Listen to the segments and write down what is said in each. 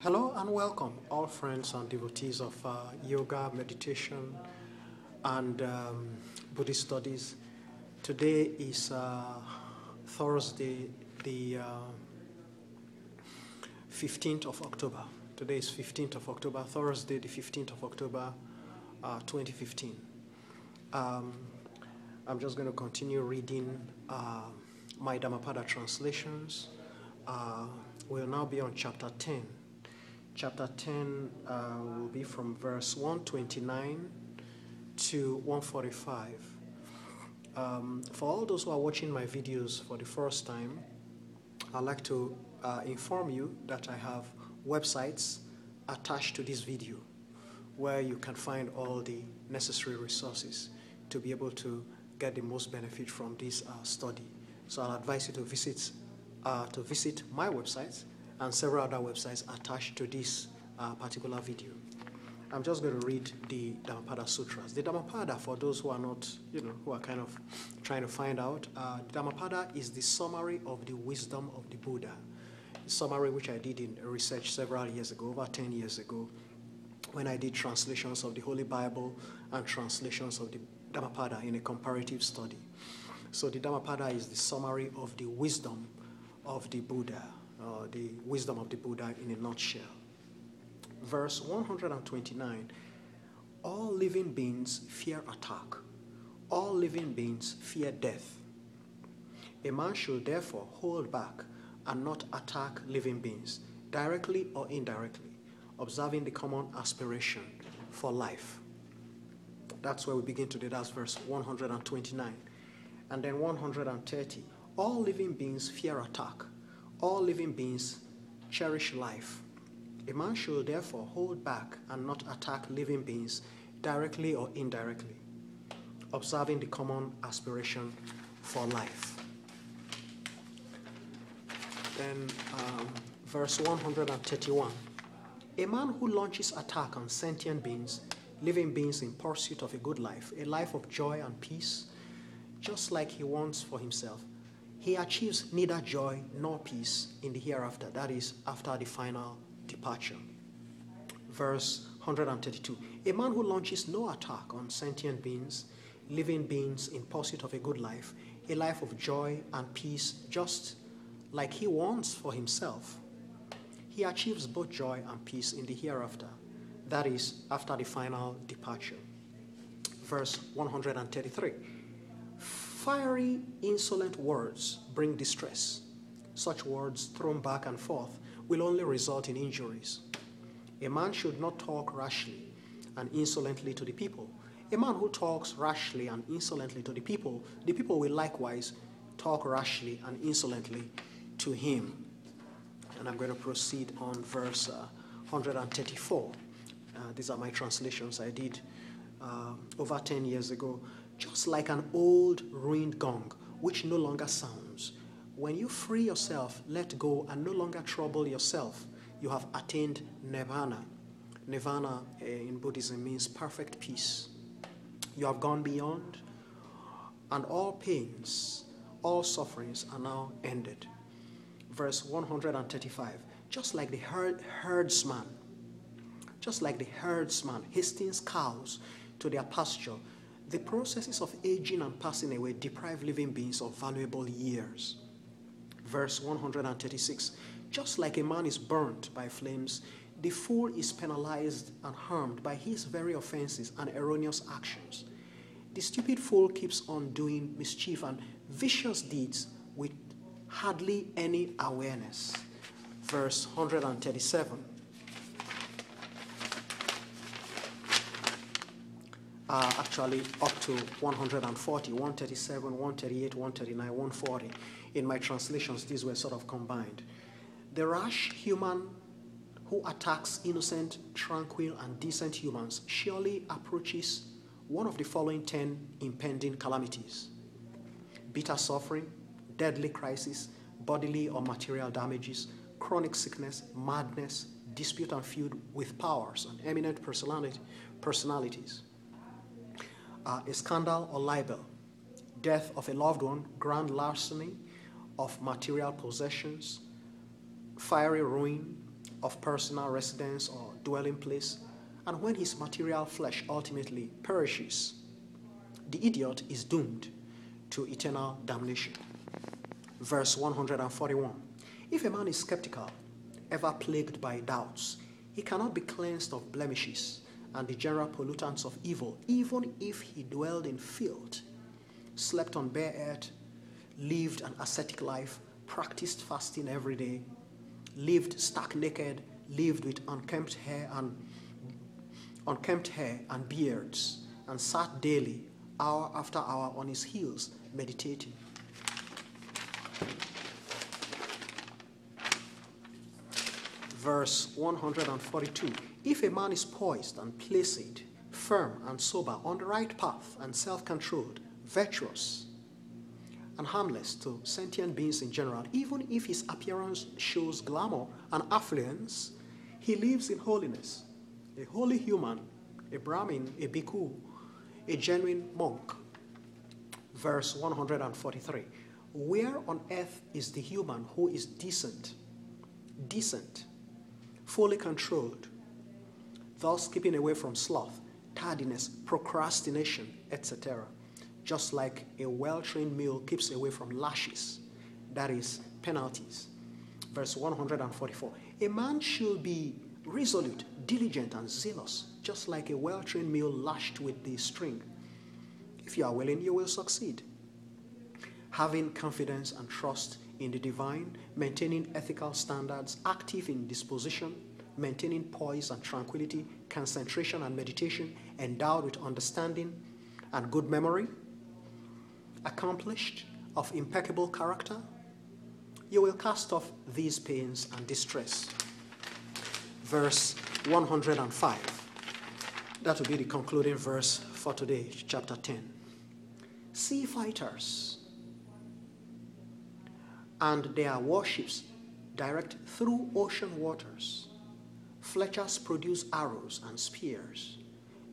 Hello and welcome, all friends and devotees of yoga, meditation, and Buddhist studies. Today is Thursday, the 15th of October. Today is 15th of October, Thursday, the 15th of October, 2015. I'm just going to continue reading my Dhammapada translations. We'll now be on chapter 10. Chapter 10 will be from verse 129 to 145. For all those who are watching my videos for the first time, I'd like to inform you that I have websites attached to this video where you can find all the necessary resources to be able to get the most benefit from this study. So I'll advise you to visit my websites and several other websites attached to this particular video. I'm just going to read the Dhammapada Sutras. The Dhammapada, for those who are not, who are kind of trying to find out, the Dhammapada is the summary of the wisdom of the Buddha. The summary which I did in research several years ago, over 10 years ago, when I did translations of the Holy Bible and translations of the Dhammapada in a comparative study. So the Dhammapada is the summary of the wisdom of the Buddha. The wisdom of the Buddha in a nutshell. Verse 129, all living beings fear attack. All living beings fear death. A man should therefore hold back and not attack living beings, directly or indirectly, observing the common aspiration for life. That's where we begin today. That's verse 129. And then 130, all living beings fear attack. All living beings cherish life. A man should therefore hold back and not attack living beings directly or indirectly, observing the common aspiration for life. Then verse 131. A man who launches attack on sentient beings, living beings in pursuit of a good life, a life of joy and peace, just like he wants for himself, he achieves neither joy nor peace in the hereafter, that is, after the final departure. Verse 132. A man who launches no attack on sentient beings, living beings in pursuit of a good life, a life of joy and peace, just like he wants for himself, he achieves both joy and peace in the hereafter, that is, after the final departure. Verse 133. Fiery, insolent words bring distress. Such words thrown back and forth will only result in injuries. A man should not talk rashly and insolently to the people. A man who talks rashly and insolently to the people will likewise talk rashly and insolently to him. And I'm going to proceed on verse 134. These are my translations I did over 10 years ago. Just like an old ruined gong, which no longer sounds. When you free yourself, let go, and no longer trouble yourself, you have attained nirvana. Nirvana in Buddhism means perfect peace. You have gone beyond, and all pains, all sufferings are now ended. Verse 135. Just like the herdsman hastens cows to their pasture, the processes of aging and passing away deprive living beings of valuable years. Verse 136. Just like a man is burnt by flames, the fool is penalized and harmed by his very offenses and erroneous actions. The stupid fool keeps on doing mischief and vicious deeds with hardly any awareness. Verse 137. Actually up to 140, 137, 138, 139, 140. In my translations, these were sort of combined. The rash human who attacks innocent, tranquil, and decent humans surely approaches one of the following 10 impending calamities: bitter suffering, deadly crisis, bodily or material damages, chronic sickness, madness, dispute and feud with powers and eminent personalities. A scandal or libel, death of a loved one, grand larceny of material possessions, fiery ruin, of personal residence or dwelling place, and when his material flesh ultimately perishes, the idiot is doomed to eternal damnation. Verse 141. If a man is skeptical, ever plagued by doubts, he cannot be cleansed of blemishes and the general pollutants of evil, even if he dwelled in filth, slept on bare earth, lived an ascetic life, practiced fasting every day, lived stark naked, lived with unkempt hair and beards, and sat daily, hour after hour, on his heels, meditating. Verse 142. If a man is poised and placid, firm and sober, on the right path, and self-controlled, virtuous, and harmless to sentient beings in general, even if his appearance shows glamour and affluence, he lives in holiness. A holy human, a Brahmin, a bhikkhu, a genuine monk. Verse 143. Where on earth is the human who is decent, fully controlled, thus keeping away from sloth, tardiness, procrastination, etc., just like a well-trained mule keeps away from lashes, that is, penalties. Verse 144. A man should be resolute, diligent, and zealous, just like a well-trained mule lashed with the string. If you are willing, you will succeed. Having confidence and trust in the divine, maintaining ethical standards, active in disposition, maintaining poise and tranquility, concentration and meditation, endowed with understanding and good memory, accomplished, of impeccable character, you will cast off these pains and distress. Verse 105. That will be the concluding verse for today, chapter 10. Sea fighters and their warships direct through ocean waters. Fletchers produce arrows and spears.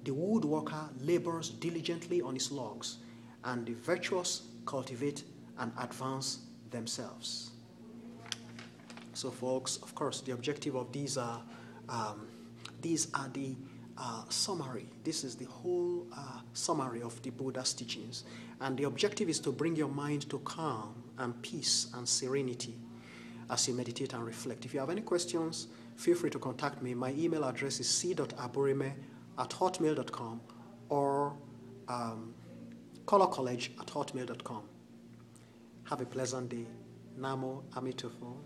The woodworker labors diligently on his logs, and the virtuous cultivate and advance themselves. So, folks, of course, the objective of these are the summary. This is the whole summary of the Buddha's teachings. And the objective is to bring your mind to calm and peace and serenity as you meditate and reflect. If you have any questions, feel free to contact me. My email address is c.aburime@hotmail.com or colorcollege@hotmail.com. Have a pleasant day. Namo Amitofo.